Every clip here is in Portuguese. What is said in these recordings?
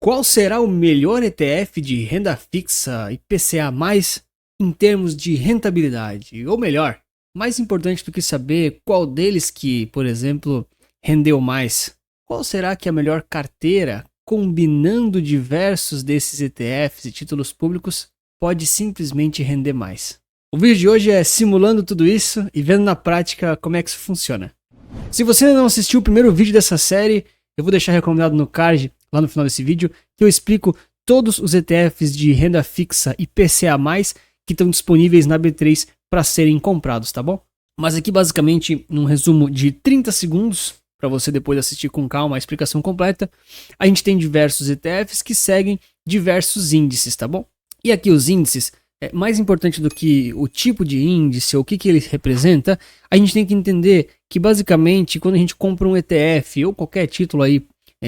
Qual será o melhor ETF de renda fixa IPCA+, em termos de rentabilidade? Ou melhor, mais importante do que saber qual deles que, por exemplo, rendeu mais, qual será que é a melhor carteira, combinando diversos desses ETFs e títulos públicos, pode simplesmente render mais? O vídeo de hoje é simulando tudo isso e vendo na prática como é que isso funciona. Se você ainda não assistiu o primeiro vídeo dessa série, eu vou deixar recomendado no card, lá no final desse vídeo, que eu explico todos os ETFs de renda fixa IPCA+, que estão disponíveis na B3 para serem comprados, tá bom? Mas aqui basicamente, num resumo de 30 segundos, para você depois assistir com calma a explicação completa, a gente tem diversos ETFs que seguem diversos índices, tá bom? E aqui os índices, mais importante do que o tipo de índice ou o que ele representa, a gente tem que entender que basicamente quando a gente compra um ETF ou qualquer título aí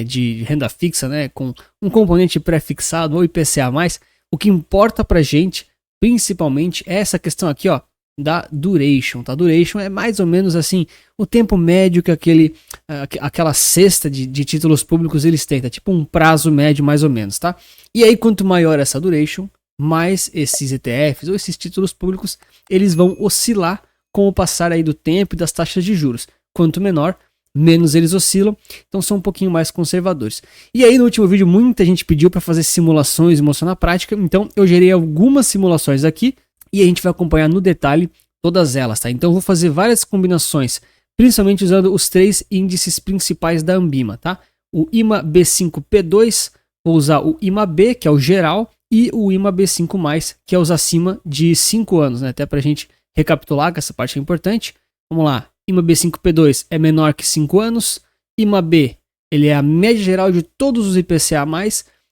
de renda fixa, né, com um componente pré-fixado ou IPCA+, o que importa pra gente principalmente é essa questão aqui, ó, da duration, tá? Duration é mais ou menos assim o tempo médio que aquela cesta de títulos públicos eles têm, tá? Tipo um prazo médio mais ou menos, tá? E aí quanto maior essa duration, mais esses ETFs ou esses títulos públicos eles vão oscilar com o passar aí do tempo e das taxas de juros. Quanto menor, menos eles oscilam, então são um pouquinho mais conservadores. E aí no último vídeo muita gente pediu para fazer simulações e mostrar na prática, então eu gerei algumas simulações aqui e a gente vai acompanhar no detalhe todas elas, tá? Então eu vou fazer várias combinações, principalmente usando os 3 índices principais da Ambima, tá? O IMA B5P2, vou usar o IMA B, que é o geral, e o IMA B5+, que é os acima de 5 anos, né? Até pra gente recapitular, que essa parte é importante. Vamos lá. IMA B5P2 é menor que 5 anos, IMA B ele é a média geral de todos os IPCA+,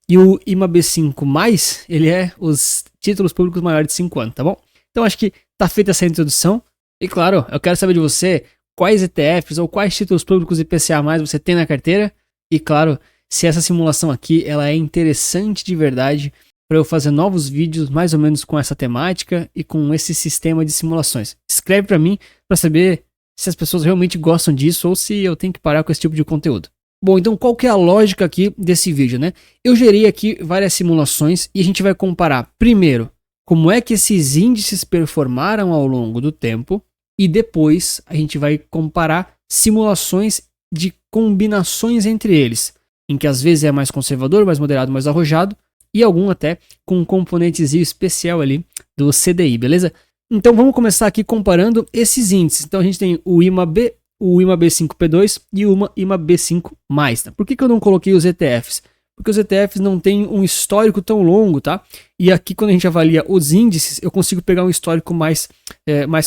e o IMA B5+, ele é os títulos públicos maiores de 5 anos, tá bom? Então acho que tá feita essa introdução, e claro, eu quero saber de você quais ETFs ou quais títulos públicos IPCA+, você tem na carteira, e claro, se essa simulação aqui ela é interessante de verdade, para eu fazer novos vídeos mais ou menos com essa temática e com esse sistema de simulações. Escreve para mim para saber se as pessoas realmente gostam disso ou se eu tenho que parar com esse tipo de conteúdo. Bom, então qual que é a lógica aqui desse vídeo, né? Eu gerei aqui várias simulações e a gente vai comparar, primeiro, como é que esses índices performaram ao longo do tempo e depois a gente vai comparar simulações de combinações entre eles, em que às vezes é mais conservador, mais moderado, mais arrojado e algum até com um componentezinho especial ali do CDI, beleza? Então vamos começar aqui comparando esses índices. Então a gente tem o IMA B, o IMA B5P2 e o IMA B5+. Tá? Por que eu não coloquei os ETFs? Porque os ETFs não têm um histórico tão longo, tá? E aqui quando a gente avalia os índices, eu consigo pegar um histórico mais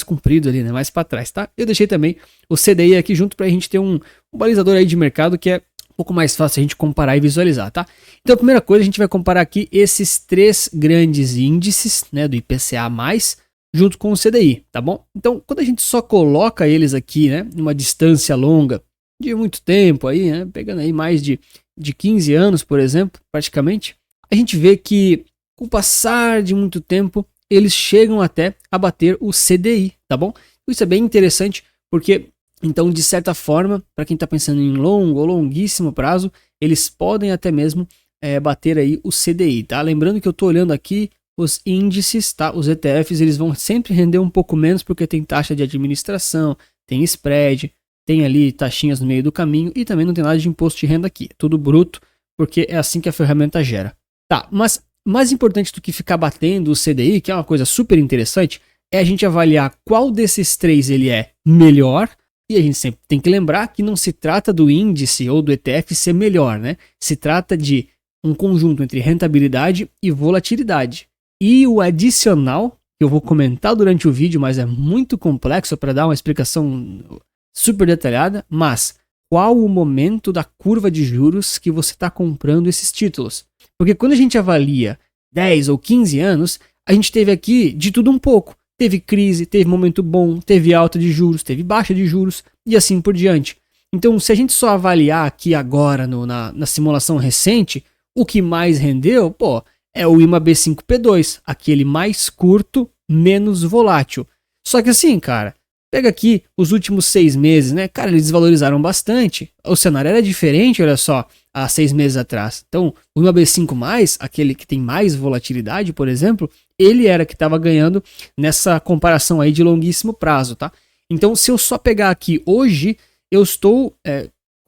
comprido ali, né? Mais para trás, tá? Eu deixei também o CDI aqui junto para a gente ter um balizador aí de mercado que é um pouco mais fácil a gente comparar e visualizar, tá? Então a primeira coisa, a gente vai comparar aqui esses 3 grandes índices, né, do IPCA+, junto com o CDI, tá bom? Então, quando a gente só coloca eles aqui, né, numa distância longa de muito tempo aí, né, pegando aí mais de 15 anos, por exemplo, praticamente, a gente vê que com o passar de muito tempo, eles chegam até a bater o CDI, tá bom? Isso é bem interessante, porque, então, de certa forma, para quem está pensando em longo ou longuíssimo prazo, eles podem até mesmo bater aí o CDI, tá? Lembrando que eu estou olhando aqui os índices, tá? Os ETFs, eles vão sempre render um pouco menos porque tem taxa de administração, tem spread, tem ali taxinhas no meio do caminho e também não tem nada de imposto de renda aqui. É tudo bruto, porque é assim que a ferramenta gera. Tá, mas mais importante do que ficar batendo o CDI, que é uma coisa super interessante, é a gente avaliar qual desses 3 ele é melhor. E a gente sempre tem que lembrar que não se trata do índice ou do ETF ser melhor, né? Se trata de um conjunto entre rentabilidade e volatilidade. E o adicional, que eu vou comentar durante o vídeo, mas é muito complexo para dar uma explicação super detalhada, mas qual o momento da curva de juros que você está comprando esses títulos? Porque quando a gente avalia 10 ou 15 anos, a gente teve aqui de tudo um pouco. Teve crise, teve momento bom, teve alta de juros, teve baixa de juros e assim por diante. Então, se a gente só avaliar aqui agora na simulação recente, o que mais rendeu, pô, é o IMA B5P2, aquele mais curto, menos volátil. Só que assim, cara, pega aqui os últimos 6 meses, né? Cara, eles desvalorizaram bastante. O cenário era diferente, olha só. há 6 meses atrás. Então, o IMA B5+, aquele que tem mais volatilidade, por exemplo, ele era que estava ganhando nessa comparação aí de longuíssimo prazo, tá? Então, se eu só pegar aqui hoje, eu estou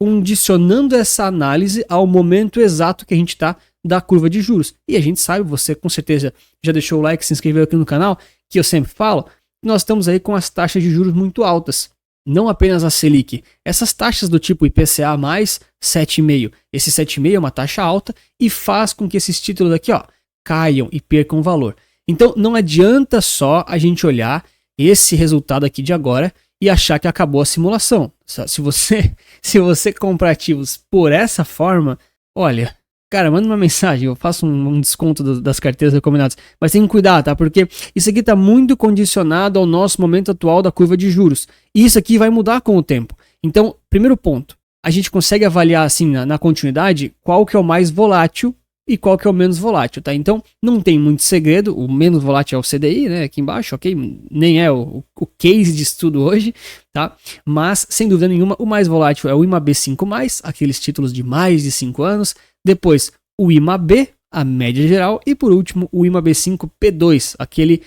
condicionando essa análise ao momento exato que a gente está da curva de juros. E a gente sabe, você com certeza já deixou o like, se inscreveu aqui no canal, que eu sempre falo, que nós estamos aí com as taxas de juros muito altas. Não apenas a Selic, essas taxas do tipo IPCA mais 7,5. Esse 7,5 é uma taxa alta e faz com que esses títulos aqui, ó, caiam e percam valor. Então não adianta só a gente olhar esse resultado aqui de agora e achar que acabou a simulação. Se você compra ativos por essa forma, olha, cara, manda uma mensagem, eu faço um desconto das carteiras recomendadas. Mas tem que cuidar, tá? Porque isso aqui está muito condicionado ao nosso momento atual da curva de juros. E isso aqui vai mudar com o tempo. Então, primeiro ponto, a gente consegue avaliar assim na continuidade qual que é o mais volátil e qual que é o menos volátil, tá? Então, não tem muito segredo, o menos volátil é o CDI, né, aqui embaixo, ok? Nem é o case de estudo hoje, tá? Mas, sem dúvida nenhuma, o mais volátil é o IMA B5+, aqueles títulos de mais de 5 anos, depois o IMA B, a média geral, e por último o IMA B5P2, aquele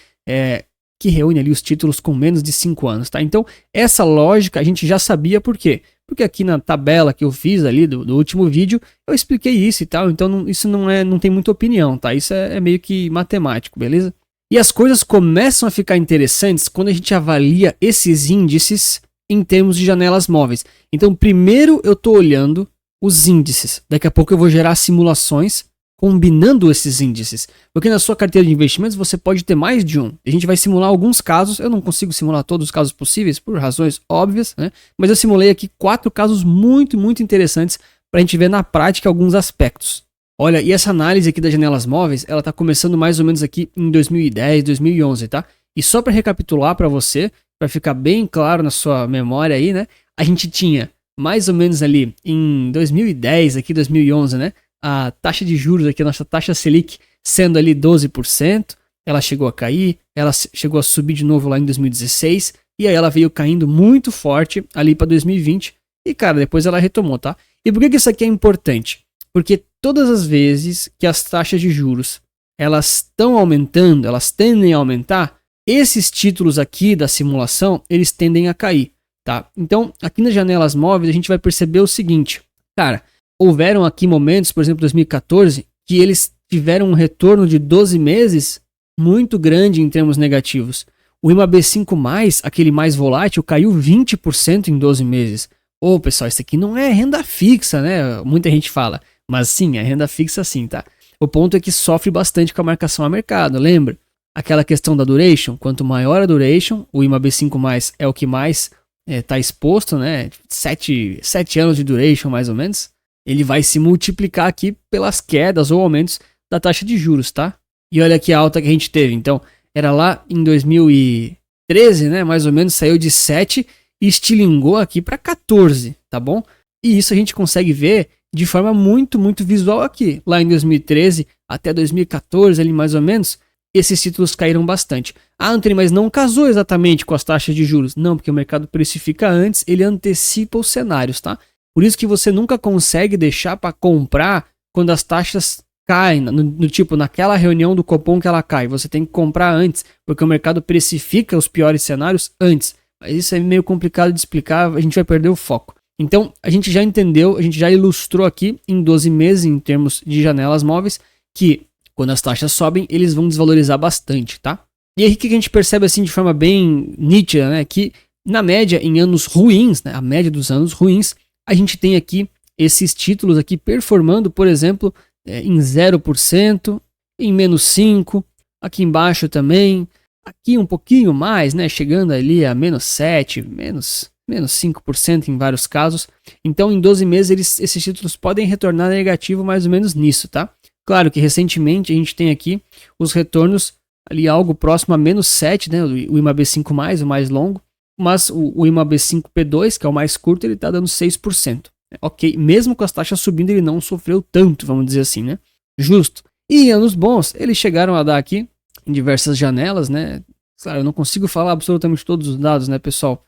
que reúne ali os títulos com menos de 5 anos, tá? Então, essa lógica a gente já sabia por quê? Porque aqui na tabela que eu fiz ali do último vídeo, eu expliquei isso e tal, então isso não tem muita opinião, tá? Isso é meio que matemático, beleza? E as coisas começam a ficar interessantes quando a gente avalia esses índices em termos de janelas móveis. Então, primeiro eu estou olhando os índices. Daqui a pouco eu vou gerar simulações combinando esses índices. Porque na sua carteira de investimentos você pode ter mais de um. A gente vai simular alguns casos. Eu não consigo simular todos os casos possíveis por razões óbvias, né? Mas eu simulei aqui 4 casos muito, muito interessantes para a gente ver na prática alguns aspectos. Olha, e essa análise aqui das janelas móveis, ela está começando mais ou menos aqui em 2010, 2011, tá? E só para recapitular para você, para ficar bem claro na sua memória aí, né? A gente tinha mais ou menos ali em 2010, aqui 2011, né? A taxa de juros aqui, a nossa taxa Selic, sendo ali 12%, ela chegou a cair, ela chegou a subir de novo lá em 2016, e aí ela veio caindo muito forte ali para 2020, e cara, depois ela retomou, tá? E por que isso aqui é importante? Porque todas as vezes que as taxas de juros, elas estão aumentando, elas tendem a aumentar, esses títulos aqui da simulação, eles tendem a cair. Tá? Então, aqui nas janelas móveis, a gente vai perceber o seguinte, cara, houveram aqui momentos, por exemplo, 2014, que eles tiveram um retorno de 12 meses muito grande em termos negativos. O IMA B5+, aquele mais volátil, caiu 20% em 12 meses. Ô, pessoal, isso aqui não é renda fixa, né? Muita gente fala, mas sim, é renda fixa sim, tá? O ponto é que sofre bastante com a marcação a mercado, lembra? Aquela questão da duration, quanto maior a duration, o IMA B5+, é o que mais está exposto, né? 7 anos de duration mais ou menos, ele vai se multiplicar aqui pelas quedas ou aumentos da taxa de juros, tá? E olha que alta que a gente teve. Então, era lá em 2013, né? Mais ou menos, saiu de 7 e estilingou aqui para 14, tá bom? E isso a gente consegue ver de forma muito, muito visual aqui. Lá em 2013 até 2014, ali mais ou menos, esses títulos caíram bastante. Ah, Anthony, mas não casou exatamente com as taxas de juros. Não, porque o mercado precifica antes, ele antecipa os cenários, tá? Por isso que você nunca consegue deixar para comprar quando as taxas caem, no tipo, naquela reunião do Copom que ela cai. Você tem que comprar antes, porque o mercado precifica os piores cenários antes. Mas isso é meio complicado de explicar, a gente vai perder o foco. Então, a gente já entendeu, a gente já ilustrou aqui em 12 meses, em termos de janelas móveis, que quando as taxas sobem, eles vão desvalorizar bastante, tá? E aí que a gente percebe assim de forma bem nítida, né? Que na média, em anos ruins, né? A média dos anos ruins, a gente tem aqui esses títulos aqui performando, por exemplo, em 0%, em menos 5%, aqui embaixo também, aqui um pouquinho mais, né? Chegando ali a menos 7%, menos 5% em vários casos. Então, em 12 meses, esses títulos podem retornar negativo mais ou menos nisso, tá? Claro que recentemente a gente tem aqui os retornos ali algo próximo a menos 7, né? O IMA B5+, o mais longo, mas o IMA B5P2, que é o mais curto, ele está dando 6%. Ok, mesmo com as taxas subindo, ele não sofreu tanto, vamos dizer assim, né? Justo. E em anos bons, eles chegaram a dar aqui em diversas janelas, né? Claro, eu não consigo falar absolutamente todos os dados, né, pessoal?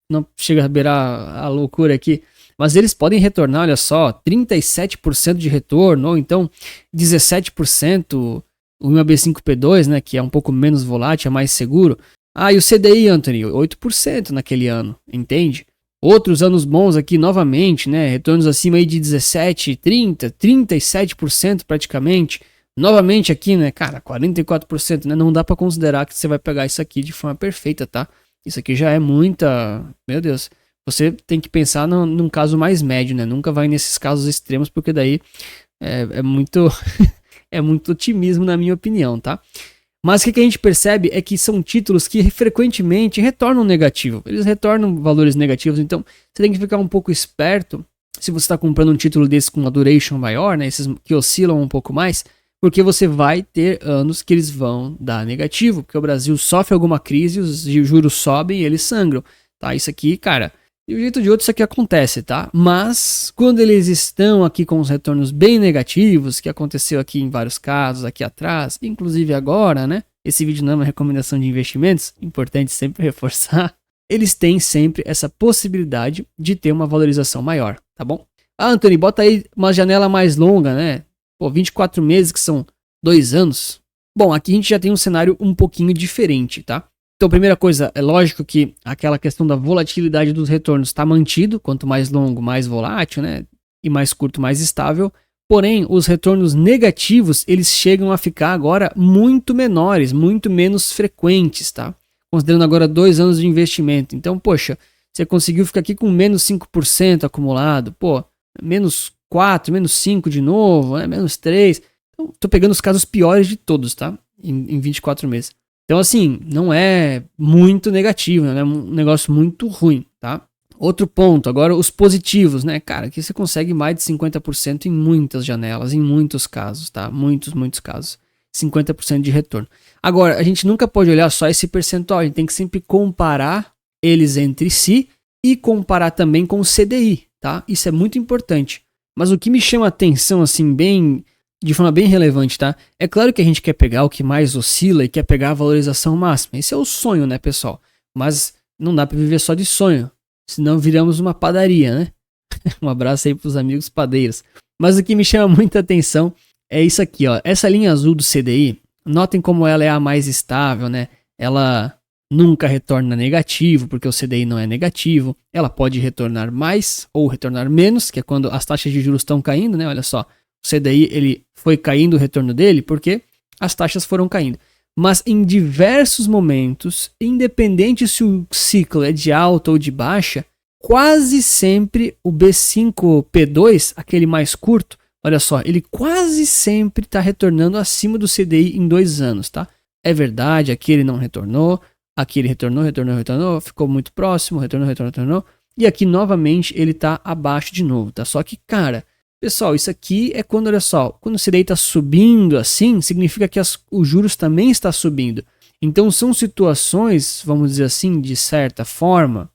Não chega a beirar a loucura aqui. Mas eles podem retornar, olha só, 37% de retorno, ou então 17%, o IMAB5P2, né, que é um pouco menos volátil, é mais seguro. Ah, e o CDI, Anthony, 8% naquele ano, entende? Outros anos bons aqui, novamente, né, retornos acima aí de 17, 30, 37% praticamente. Novamente aqui, né, cara, 44%, né, não dá para considerar que você vai pegar isso aqui de forma perfeita, tá? Isso aqui já é muita, meu Deus, você tem que pensar num caso mais médio, né, nunca vai nesses casos extremos, porque daí é muito, é muito otimismo na minha opinião, tá? Mas o que a gente percebe é que são títulos que frequentemente retornam negativo, eles retornam valores negativos, então você tem que ficar um pouco esperto se você está comprando um título desse com uma duration maior, né, esses que oscilam um pouco mais, porque você vai ter anos que eles vão dar negativo, porque o Brasil sofre alguma crise, os juros sobem e eles sangram, tá? Isso aqui, cara, de um jeito ou de outro isso aqui acontece, tá? Mas quando eles estão aqui com os retornos bem negativos, que aconteceu aqui em vários casos aqui atrás, inclusive agora, né? Esse vídeo não é uma recomendação de investimentos, importante sempre reforçar, eles têm sempre essa possibilidade de ter uma valorização maior, tá bom? Ah, Anthony, bota aí uma janela mais longa, né? Pô, 24 meses, que são 2 anos. Bom, aqui a gente já tem um cenário um pouquinho diferente, tá? Então, primeira coisa, é lógico que aquela questão da volatilidade dos retornos está mantido. Quanto mais longo, mais volátil, né? E mais curto, mais estável. Porém, os retornos negativos, eles chegam a ficar agora muito menores, muito menos frequentes, tá? Considerando agora 2 anos de investimento. Então, poxa, você conseguiu ficar aqui com menos 5% acumulado. Pô, menos 4, menos 5 de novo, né? Menos 3. Então, tô pegando os casos piores de todos, tá? Em 24 meses. Então, assim, não é muito negativo, né? É um negócio muito ruim, tá? Outro ponto, agora os positivos, né? Cara, aqui você consegue mais de 50% em muitas janelas, em muitos casos, tá? Muitos casos. 50% de retorno. Agora, a gente nunca pode olhar só esse percentual, a gente tem que sempre comparar eles entre si e comparar também com o CDI, tá? Isso é muito importante. Mas o que me chama a atenção, assim, de forma bem relevante, tá? É claro que a gente quer pegar o que mais oscila e quer pegar a valorização máxima. Esse é o sonho, né, pessoal? Mas não dá para viver só de sonho. Senão viramos uma padaria, né? Um abraço aí pros amigos padeiros. Mas o que me chama muita atenção é isso aqui, ó. Essa linha azul do CDI, notem como ela é a mais estável, né? Ela nunca retorna negativo, porque o CDI não é negativo. Ela pode retornar mais ou retornar menos, que é quando as taxas de juros estão caindo, né? Olha só, o CDI ele foi caindo o retorno dele porque as taxas foram caindo. Mas em diversos momentos, independente se o ciclo é de alta ou de baixa, quase sempre o B5P2, aquele mais curto, olha só, ele quase sempre está retornando acima do CDI em 2 anos, tá? É verdade, aqui ele não retornou, aqui ele retornou, ficou muito próximo, retornou, e aqui novamente ele está abaixo de novo, tá? Só que, cara, pessoal, isso aqui é quando, olha só, quando o CDI está subindo assim, significa que os juros também está subindo. Então são situações, vamos dizer assim, de certa forma,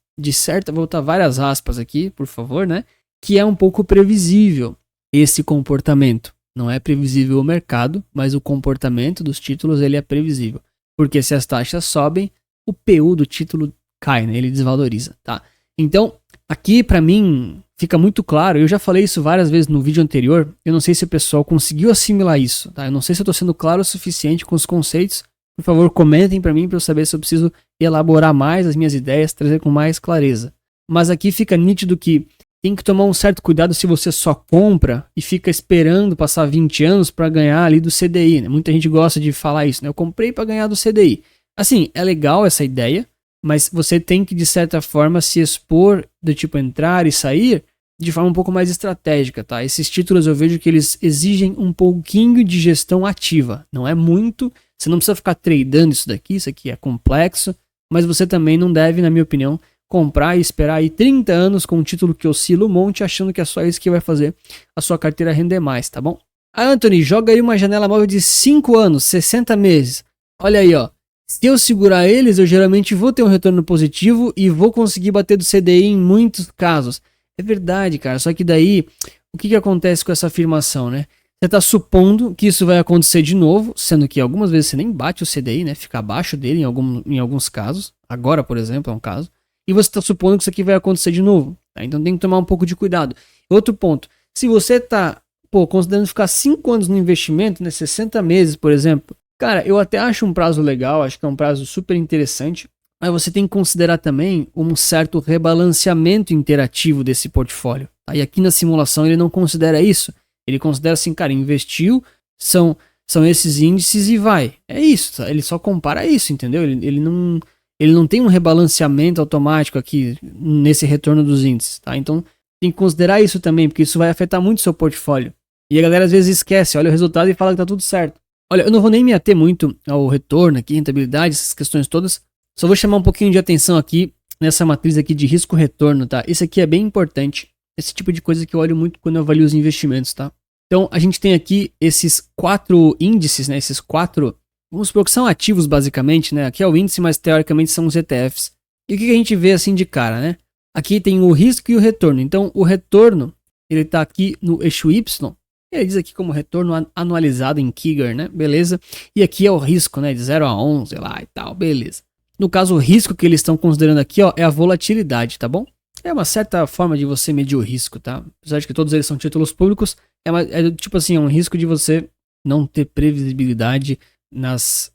vou botar várias aspas aqui, por favor, né? Que é um pouco previsível esse comportamento. Não é previsível o mercado, mas o comportamento dos títulos ele é previsível. Porque se as taxas sobem, o PU do título cai, né? Ele desvaloriza, tá? Então, aqui para mim fica muito claro, eu já falei isso várias vezes no vídeo anterior, eu não sei se o pessoal conseguiu assimilar isso, tá? Eu não sei se eu tô sendo claro o suficiente com os conceitos. Por favor, comentem para mim para eu saber se eu preciso elaborar mais as minhas ideias, trazer com mais clareza. Mas aqui fica nítido que tem que tomar um certo cuidado se você só compra e fica esperando passar 20 anos para ganhar ali do CDI, né? Muita gente gosta de falar isso, né? Eu comprei para ganhar do CDI. Assim, é legal essa ideia, mas você tem que, de certa forma, se expor do tipo entrar e sair de forma um pouco mais estratégica, tá? Esses títulos eu vejo que eles exigem um pouquinho de gestão ativa. Não é muito, você não precisa ficar tradando isso aqui é complexo, mas você também não deve, na minha opinião, comprar e esperar aí 30 anos com um título que oscila um monte, achando que é só isso que vai fazer a sua carteira render mais, tá bom? Ah, Anthony, joga aí uma janela móvel de 5 anos, 60 meses. Olha aí, ó. Se eu segurar eles, eu geralmente vou ter um retorno positivo e vou conseguir bater do CDI em muitos casos. É verdade, cara. Só que daí, o que acontece com essa afirmação, né? Você está supondo que isso vai acontecer de novo, sendo que algumas vezes você nem bate o CDI, né? Fica abaixo dele em alguns casos. Agora, por exemplo, é um caso. E você está supondo que isso aqui vai acontecer de novo. Tá? Então tem que tomar um pouco de cuidado. Outro ponto, se você tá, considerando ficar 5 anos no investimento, né, 60 meses, por exemplo, cara, eu até acho um prazo legal, acho que é um prazo super interessante, mas você tem que considerar também um certo rebalanceamento interativo desse portfólio. Tá? E aqui na simulação ele não considera isso. Ele considera assim, cara, investiu, são esses índices e vai. É isso, tá? Ele só compara isso, entendeu? Ele não tem um rebalanceamento automático aqui nesse retorno dos índices. Tá? Então tem que considerar isso também, porque isso vai afetar muito o seu portfólio. E a galera às vezes esquece, olha o resultado e fala que tá tudo certo. Olha, eu não vou nem me ater muito ao retorno aqui, rentabilidade, essas questões todas. Só vou chamar um pouquinho de atenção aqui nessa matriz aqui de risco-retorno, tá? Isso aqui é bem importante. Esse tipo de coisa que eu olho muito quando eu avalio os investimentos, tá? Então, a gente tem aqui esses 4 índices, né? Esses 4, vamos supor que são ativos basicamente, né? Aqui é o índice, mas teoricamente são os ETFs. E o que a gente vê assim de cara, né? Aqui tem o risco e o retorno. Então, o retorno, ele tá aqui no eixo Y. Ele diz aqui como retorno anualizado em Kiger, né? Beleza. E aqui é o risco, né? De 0 a 11 lá e tal, beleza. No caso, o risco que eles estão considerando aqui, ó, é a volatilidade, tá bom? É uma certa forma de você medir o risco, tá? Apesar de que todos eles são títulos públicos, é tipo assim, é um risco de você não ter previsibilidade nas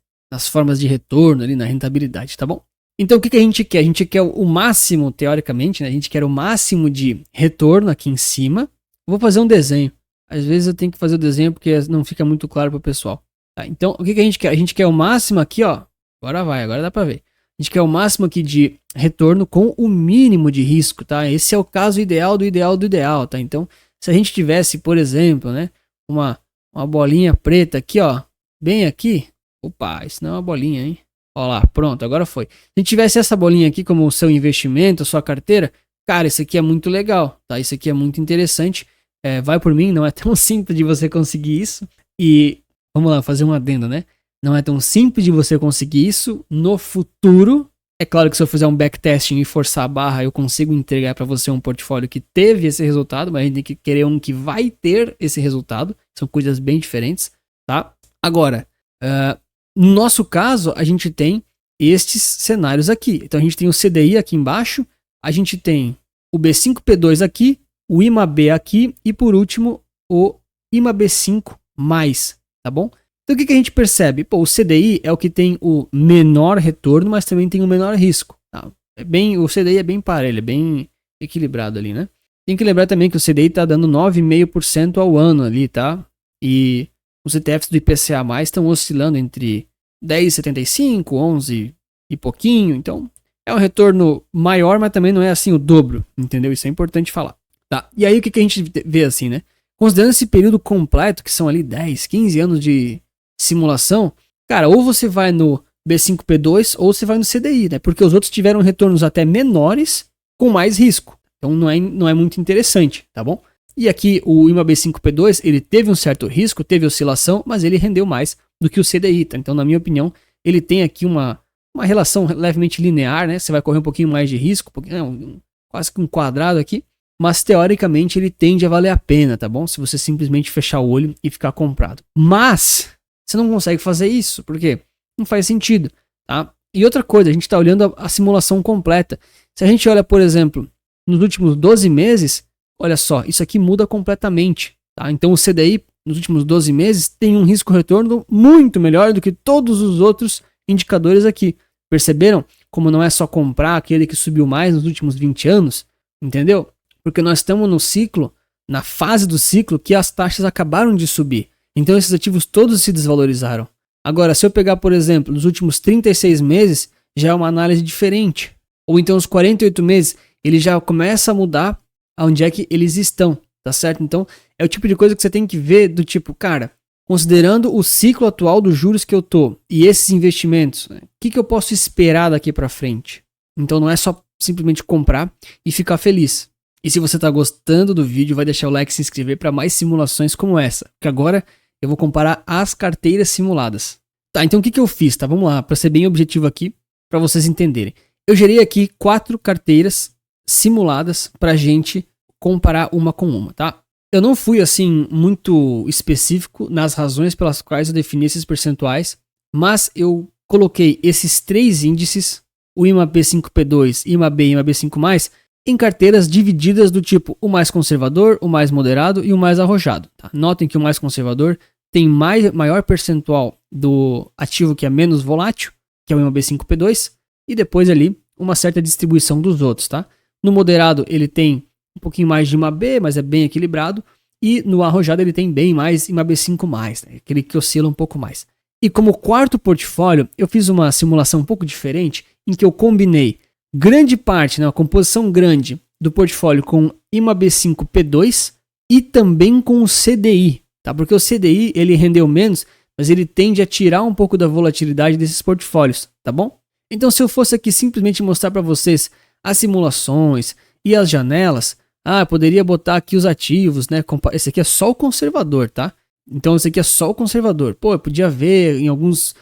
formas de retorno ali, na rentabilidade, tá bom? Então o que a gente quer? A gente quer o máximo, teoricamente, né? A gente quer o máximo de retorno aqui em cima. Vou fazer um desenho. Às vezes eu tenho que fazer o desenho porque não fica muito claro para o pessoal. Tá? Então o que a gente quer? A gente quer o máximo aqui, ó. Agora dá para ver. A gente quer o máximo aqui de retorno com o mínimo de risco, tá? Esse é o caso ideal do ideal do ideal, tá? Então, se a gente tivesse, por exemplo, né, uma bolinha preta aqui, ó, bem aqui. Opa, isso não é uma bolinha, hein? Ó lá, pronto, agora foi. Se a gente tivesse essa bolinha aqui como o seu investimento, a sua carteira, cara, isso aqui é muito legal, tá? Isso aqui é muito interessante. Vai por mim, não é tão simples de você conseguir isso. E vamos lá, fazer um adendo, né? Não é tão simples de você conseguir isso no futuro. É claro que se eu fizer um backtesting e forçar a barra, eu consigo entregar para você um portfólio que teve esse resultado, mas a gente tem que querer um que vai ter esse resultado. São coisas bem diferentes, tá? Agora, no nosso caso, a gente tem estes cenários aqui. Então a gente tem o CDI aqui embaixo, a gente tem o B5P2 aqui, o IMAB aqui e por último o IMAB5+, tá bom? Então o que a gente percebe? Pô, o CDI é o que tem o menor retorno, mas também tem o menor risco. Tá? O CDI é bem parelho, é bem equilibrado ali, né? Tem que lembrar também que o CDI está dando 9,5% ao ano ali, tá? E os ETFs do IPCA+, estão oscilando entre 10,75, 11 e pouquinho. Então é um retorno maior, mas também não é assim o dobro, entendeu? Isso é importante falar. Tá? E aí o que a gente vê assim, né? Considerando esse período completo, que são ali 10, 15 anos de simulação, cara, ou você vai no B5P2 ou você vai no CDI, né? Porque os outros tiveram retornos até menores com mais risco. Então não é muito interessante, tá bom? E aqui o IMAB5P2, ele teve um certo risco, teve oscilação, mas ele rendeu mais do que o CDI, tá? Então, na minha opinião, ele tem aqui uma relação levemente linear, né? Você vai correr um pouquinho mais de risco, quase que um quadrado aqui, mas teoricamente ele tende a valer a pena, tá bom? Se você simplesmente fechar o olho e ficar comprado. Mas você não consegue fazer isso, porque não faz sentido, tá? E outra coisa, a gente está olhando a simulação completa. Se a gente olha, por exemplo, nos últimos 12 meses, olha só, isso aqui muda completamente, tá? Então o CDI nos últimos 12 meses tem um risco-retorno muito melhor do que todos os outros indicadores aqui. Perceberam como não é só comprar aquele que subiu mais nos últimos 20 anos? Entendeu? Porque nós estamos no ciclo, na fase do ciclo que as taxas acabaram de subir. Então esses ativos todos se desvalorizaram. Agora, se eu pegar, por exemplo, nos últimos 36 meses, já é uma análise diferente. Ou então os 48 meses, ele já começa a mudar aonde é que eles estão, tá certo? Então é o tipo de coisa que você tem que ver do tipo, cara, considerando o ciclo atual dos juros que eu tô e esses investimentos, né, o que eu posso esperar daqui para frente? Então não é só simplesmente comprar e ficar feliz. E se você está gostando do vídeo, vai deixar o like e se inscrever para mais simulações como essa. Que agora eu vou comparar as carteiras simuladas. Tá, então o que eu fiz? Tá, vamos lá, para ser bem objetivo aqui, para vocês entenderem. Eu gerei aqui 4 carteiras simuladas para a gente comparar uma com uma, tá? Eu não fui assim muito específico nas razões pelas quais eu defini esses percentuais, mas eu coloquei esses 3 índices, o IMAB5P2, IMAB e IMAB5+, em carteiras divididas do tipo o mais conservador, o mais moderado e o mais arrojado. Tá? Notem que o mais conservador tem maior percentual do ativo que é menos volátil, que é o IMAB5P2, e depois ali uma certa distribuição dos outros. Tá? No moderado ele tem um pouquinho mais de IMAB, mas é bem equilibrado, e no arrojado ele tem bem mais IMAB5+, né? Aquele que oscila um pouco mais. E como quarto portfólio, eu fiz uma simulação um pouco diferente, em que eu combinei grande parte, né, uma composição grande do portfólio com IMAB5P2 e também com o CDI, tá? Porque o CDI ele rendeu menos, mas ele tende a tirar um pouco da volatilidade desses portfólios, tá bom? Então se eu fosse aqui simplesmente mostrar para vocês as simulações e as janelas, eu poderia botar aqui os ativos, né? Esse aqui é só o conservador, tá? Então esse aqui é só o conservador. Pô, eu podia ver em alguns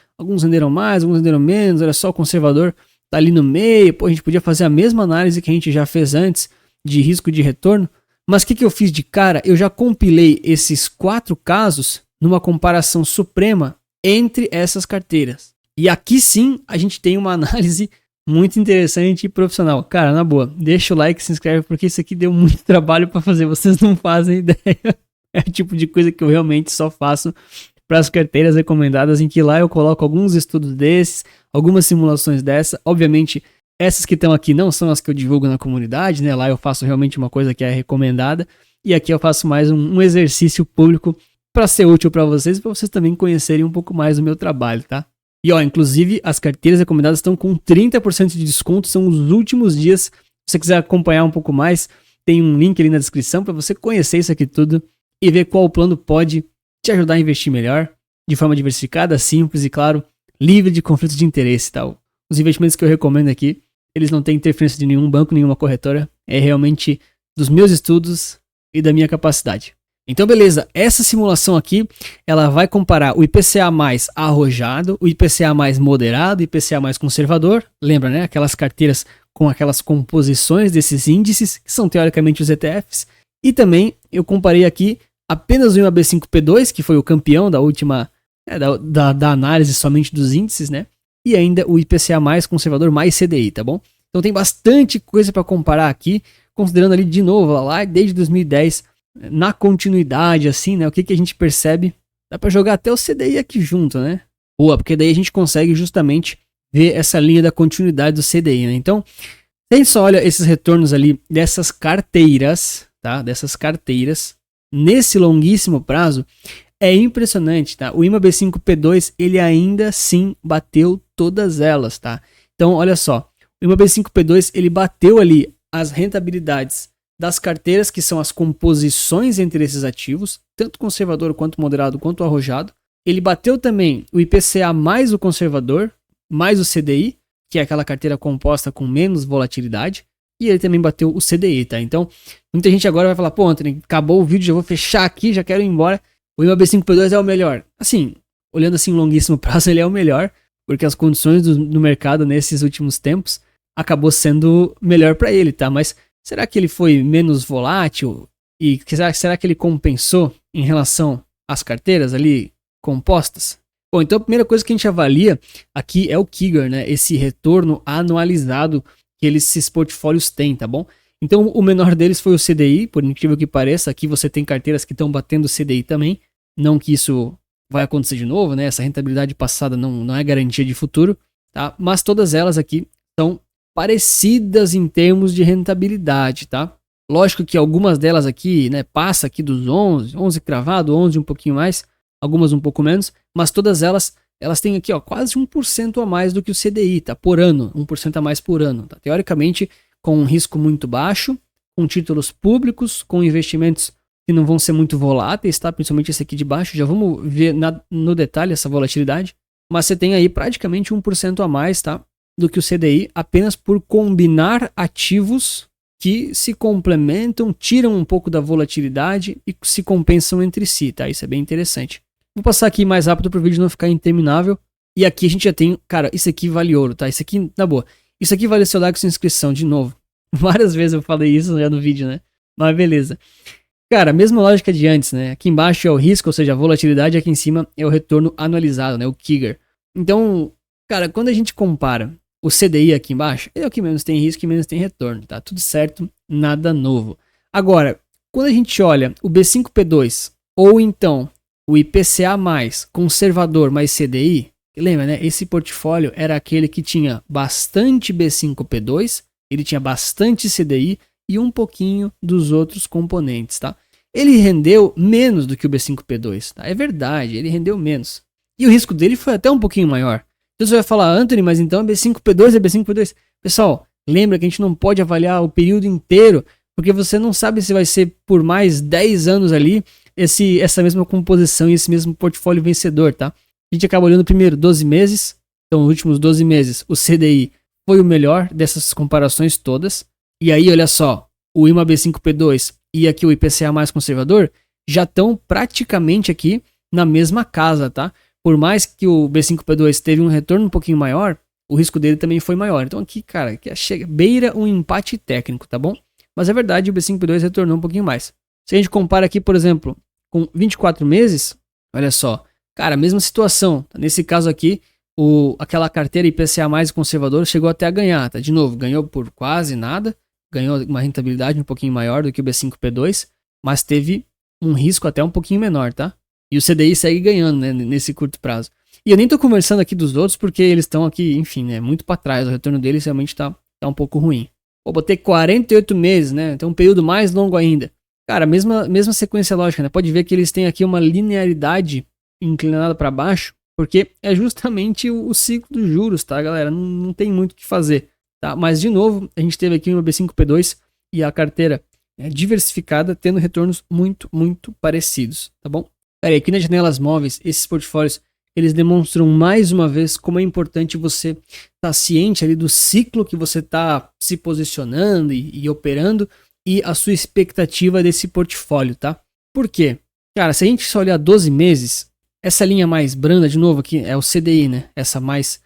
renderam mais, alguns renderam menos, era só o conservador. Tá ali no meio, pô, a gente podia fazer a mesma análise que a gente já fez antes de risco de retorno, mas o que eu fiz de cara? Eu já compilei esses 4 casos numa comparação suprema entre essas carteiras. E aqui sim a gente tem uma análise muito interessante e profissional. Cara, na boa, deixa o like, se inscreve, porque isso aqui deu muito trabalho para fazer, vocês não fazem ideia. É o tipo de coisa que eu realmente só faço para as carteiras recomendadas, em que lá eu coloco alguns estudos desses, algumas simulações dessa. Obviamente, essas que estão aqui não são as que eu divulgo na comunidade, né? Lá eu faço realmente uma coisa que é recomendada, e aqui eu faço mais um exercício público para ser útil para vocês também conhecerem um pouco mais do meu trabalho, tá? E ó, inclusive as carteiras recomendadas estão com 30% de desconto, são os últimos dias. Se você quiser acompanhar um pouco mais, tem um link ali na descrição para você conhecer isso aqui tudo e ver qual plano pode te ajudar a investir melhor, de forma diversificada, simples e, claro, livre de conflitos de interesse, tal. Os investimentos que eu recomendo aqui, eles não têm interferência de nenhum banco, nenhuma corretora, é realmente dos meus estudos e da minha capacidade. Então, beleza, essa simulação aqui, ela vai comparar o IPCA mais arrojado, o IPCA mais moderado, o IPCA mais conservador, lembra, né? Aquelas carteiras com aquelas composições desses índices, que são teoricamente os ETFs, e também eu comparei aqui apenas o IMAB5P2, que foi o campeão da última, da análise somente dos índices, né? E ainda o IPCA mais conservador, mais CDI, tá bom? Então tem bastante coisa para comparar aqui, considerando ali de novo, lá desde 2010, na continuidade, assim, né? O que a gente percebe? Dá para jogar até o CDI aqui junto, né? Boa, porque daí a gente consegue justamente ver essa linha da continuidade do CDI, né? Então, a gente só olha esses retornos ali dessas carteiras, tá? Dessas carteiras, nesse longuíssimo prazo, é impressionante, tá? O IMAB5P2, ele ainda sim bateu todas elas, tá? Então, olha só, o IMAB5P2, ele bateu ali as rentabilidades das carteiras, que são as composições entre esses ativos, tanto conservador quanto moderado quanto arrojado. Ele bateu também o IPCA mais o conservador, mais o CDI, que é aquela carteira composta com menos volatilidade, e ele também bateu o CDI, tá? Então, muita gente agora vai falar, pô, Anthony, acabou o vídeo, já vou fechar aqui, já quero ir embora. O IMAB5P2 é o melhor. Assim, olhando assim em longuíssimo prazo, ele é o melhor, porque as condições do mercado nesses últimos tempos acabou sendo melhor para ele, tá? Mas será que ele foi menos volátil? E será que ele compensou em relação às carteiras ali compostas? Bom, então a primeira coisa que a gente avalia aqui é o KIGAR, né? Esse retorno anualizado que esses portfólios têm, tá bom? Então o menor deles foi o CDI, por incrível que pareça. Aqui você tem carteiras que estão batendo o CDI também. Não que isso vai acontecer de novo, né? Essa rentabilidade passada não é garantia de futuro, tá? Mas todas elas aqui são parecidas em termos de rentabilidade, tá? Lógico que algumas delas aqui, né, passa aqui dos 11 cravado, 11 um pouquinho mais, algumas um pouco menos, mas todas elas têm aqui, ó, quase 1% a mais do que o CDI, tá? Por ano, 1% a mais por ano, tá? Teoricamente, com um risco muito baixo, com títulos públicos, com investimentos que não vão ser muito voláteis, tá? Principalmente esse aqui de baixo, já vamos ver no detalhe essa volatilidade, mas você tem aí praticamente 1% a mais, tá? Do que o CDI, apenas por combinar ativos que se complementam, tiram um pouco da volatilidade e se compensam entre si, tá? Isso é bem interessante. Vou passar aqui mais rápido para o vídeo não ficar interminável. E aqui a gente já tem, cara, isso aqui vale ouro, tá? Isso aqui, na boa, isso aqui vale seu like e sua inscrição, de novo. Várias vezes eu falei isso já no vídeo, né? Mas beleza. Cara, mesma lógica de antes, né? Aqui embaixo é o risco, ou seja, a volatilidade, aqui em cima é o retorno anualizado, né? O KIGAR. Então, cara, quando a gente compara o CDI aqui embaixo, ele é o que menos tem risco e menos tem retorno, tá? Tudo certo. nada novo. Agora, quando a gente olha o B5P2 ou então o IPCA+, conservador mais CDI, lembra, né? Esse portfólio era aquele que tinha bastante B5P2, ele tinha bastante CDI e um pouquinho dos outros componentes, tá? Ele rendeu menos do que o B5P2, tá? É verdade, ele rendeu menos. E o risco dele foi até um pouquinho maior. Então você vai falar, Anthony, mas então é B5P2, é B5P2. Pessoal, lembra que a gente não pode avaliar o período inteiro, porque você não sabe se vai ser por mais 10 anos ali essa mesma composição e esse mesmo portfólio vencedor, tá? A gente acaba olhando primeiro 12 meses, então nos últimos 12 meses o CDI foi o melhor dessas comparações todas, e aí olha só, o IMA B5P2 e aqui o IPCA mais conservador já estão praticamente aqui na mesma casa, tá? Por mais que o B5P2 teve um retorno um pouquinho maior, o risco dele também foi maior. Então aqui, cara, beira um empate técnico, tá bom? Mas é verdade, o B5P2 retornou um pouquinho mais. Se a gente compara aqui, por exemplo, com 24 meses, olha só, cara, mesma situação. Nesse caso aqui, aquela carteira IPCA mais conservador chegou até a ganhar, tá? De novo, ganhou por quase nada, ganhou uma rentabilidade um pouquinho maior do que o B5P2, mas teve um risco até um pouquinho menor, tá? E o CDI segue ganhando, né, nesse curto prazo. E eu nem tô conversando aqui dos outros porque eles estão aqui, enfim, né, muito para trás. O retorno deles realmente tá um pouco ruim. Vou botei 48 meses, né? Então um período mais longo ainda. Cara, mesma sequência lógica, né? Pode ver que eles têm aqui uma linearidade inclinada para baixo, porque é justamente o ciclo dos juros, tá, galera? Não tem muito o que fazer, tá? Mas, de novo, a gente teve aqui uma B5P2 e a carteira diversificada, tendo retornos muito, muito parecidos, tá bom? Cara, aqui nas janelas móveis, esses portfólios, eles demonstram mais uma vez como é importante você estar ciente ali do ciclo que você está se posicionando e operando e a sua expectativa desse portfólio, tá? Por quê? Cara, se a gente só olhar 12 meses, essa linha mais branda, de novo aqui, é o CDI, né? Essa mais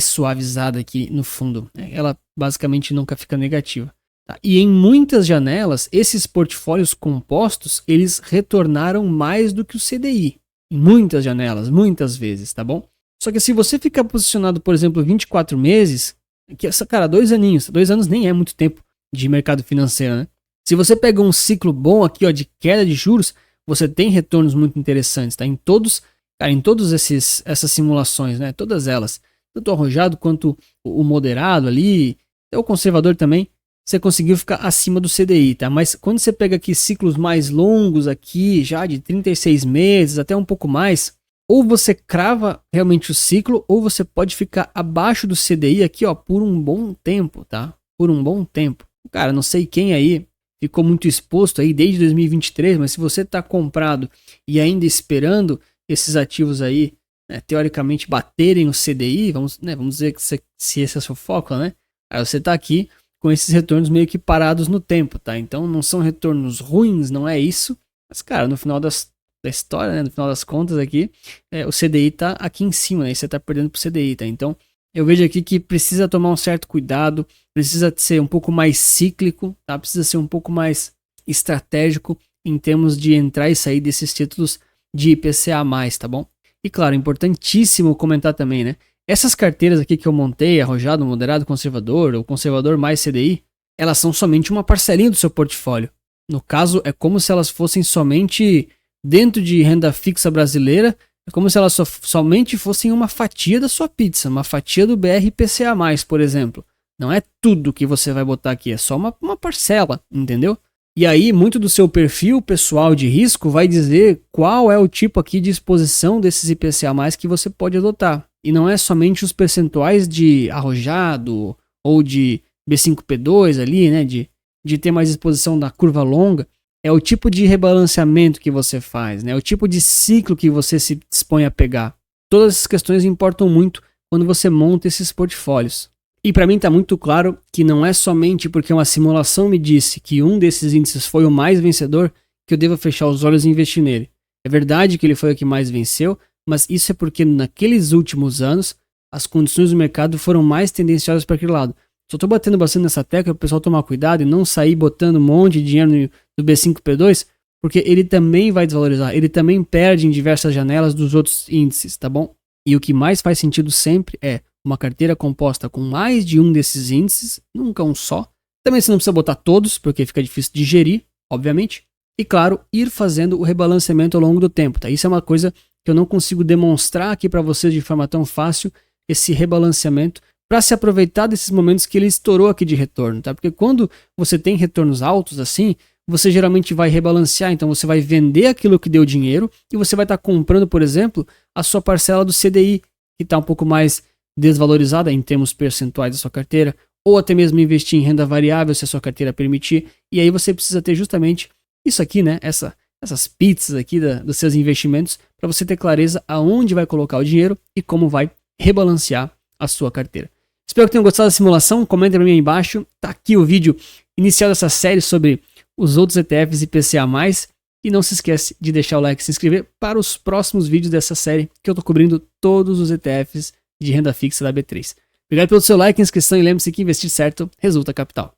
suavizada aqui no fundo, ela basicamente nunca fica negativa. Tá? E em muitas janelas, esses portfólios compostos, eles retornaram mais do que o CDI. Em muitas janelas, muitas vezes, tá bom? Só que se você ficar posicionado, por exemplo, 24 meses, que essa, cara, 2 aninhos, 2 anos nem é muito tempo de mercado financeiro, né? Se você pega um ciclo bom aqui, ó, de queda de juros, você tem retornos muito interessantes, tá? Em todos essas simulações, né? Todas elas, tanto o arrojado quanto o moderado ali, até o conservador também, você conseguiu ficar acima do CDI, tá? Mas quando você pega aqui ciclos mais longos aqui, já de 36 meses, até um pouco mais, ou você crava realmente o ciclo, ou você pode ficar abaixo do CDI aqui, ó, por um bom tempo, tá? Por um bom tempo. Cara, não sei quem aí ficou muito exposto aí desde 2023, mas se você tá comprado e ainda esperando esses ativos aí, né, teoricamente baterem o CDI, vamos dizer que se esse é o seu foco, né? Aí você tá aqui com esses retornos meio que parados no tempo, tá? Então não são retornos ruins, não é isso. Mas, cara, no final da história, né? No final das contas aqui, o CDI tá aqui em cima, né? E você tá perdendo pro CDI, tá? Então eu vejo aqui que precisa tomar um certo cuidado, precisa ser um pouco mais cíclico, tá? Precisa ser um pouco mais estratégico em termos de entrar e sair desses títulos de IPCA+, tá bom? E claro, importantíssimo comentar também, né? Essas carteiras aqui que eu montei, arrojado, moderado, conservador, ou conservador mais CDI, elas são somente uma parcelinha do seu portfólio. No caso, é como se elas fossem somente dentro de renda fixa brasileira, é como se elas somente fossem uma fatia da sua pizza, uma fatia do BRPCA+, por exemplo. Não é tudo que você vai botar aqui, é só uma parcela, entendeu? E aí, muito do seu perfil pessoal de risco vai dizer qual é o tipo aqui de exposição desses IPCA+, que você pode adotar. E não é somente os percentuais de arrojado ou de B5P2 ali, né, de ter mais exposição da curva longa, é o tipo de rebalanceamento que você faz, né, o tipo de ciclo que você se dispõe a pegar. Todas essas questões importam muito quando você monta esses portfólios. E para mim está muito claro que não é somente porque uma simulação me disse que um desses índices foi o mais vencedor que eu devo fechar os olhos e investir nele. É verdade que ele foi o que mais venceu, mas isso é porque naqueles últimos anos as condições do mercado foram mais tendenciosas para aquele lado. Só estou batendo bastante nessa tecla para o pessoal tomar cuidado e não sair botando um monte de dinheiro no B5P2, porque ele também vai desvalorizar, ele também perde em diversas janelas dos outros índices, tá bom? E o que mais faz sentido sempre é uma carteira composta com mais de um desses índices, nunca um só, Também você não precisa botar todos, porque fica difícil de gerir, obviamente. E claro, ir fazendo o rebalanceamento ao longo do tempo, tá? Isso é uma coisa que eu não consigo demonstrar aqui para vocês de forma tão fácil, esse rebalanceamento, para se aproveitar desses momentos que ele estourou aqui de retorno, tá? Porque quando você tem retornos altos assim, você geralmente vai rebalancear, então você vai vender aquilo que deu dinheiro e você vai estar comprando, por exemplo, a sua parcela do CDI, que está um pouco mais desvalorizada em termos percentuais da sua carteira, ou até mesmo investir em renda variável se a sua carteira permitir, e aí você precisa ter justamente isso aqui, né? Essas pizzas aqui dos seus investimentos, para você ter clareza aonde vai colocar o dinheiro e como vai rebalancear a sua carteira. Espero que tenham gostado da simulação, comenta para mim aí embaixo, tá aqui o vídeo inicial dessa série sobre os outros ETFs IPCA+, e não se esquece de deixar o like e se inscrever para os próximos vídeos dessa série, que eu tô cobrindo todos os ETFs de renda fixa da B3. Obrigado pelo seu like e inscrição e lembre-se que investir certo resulta capital.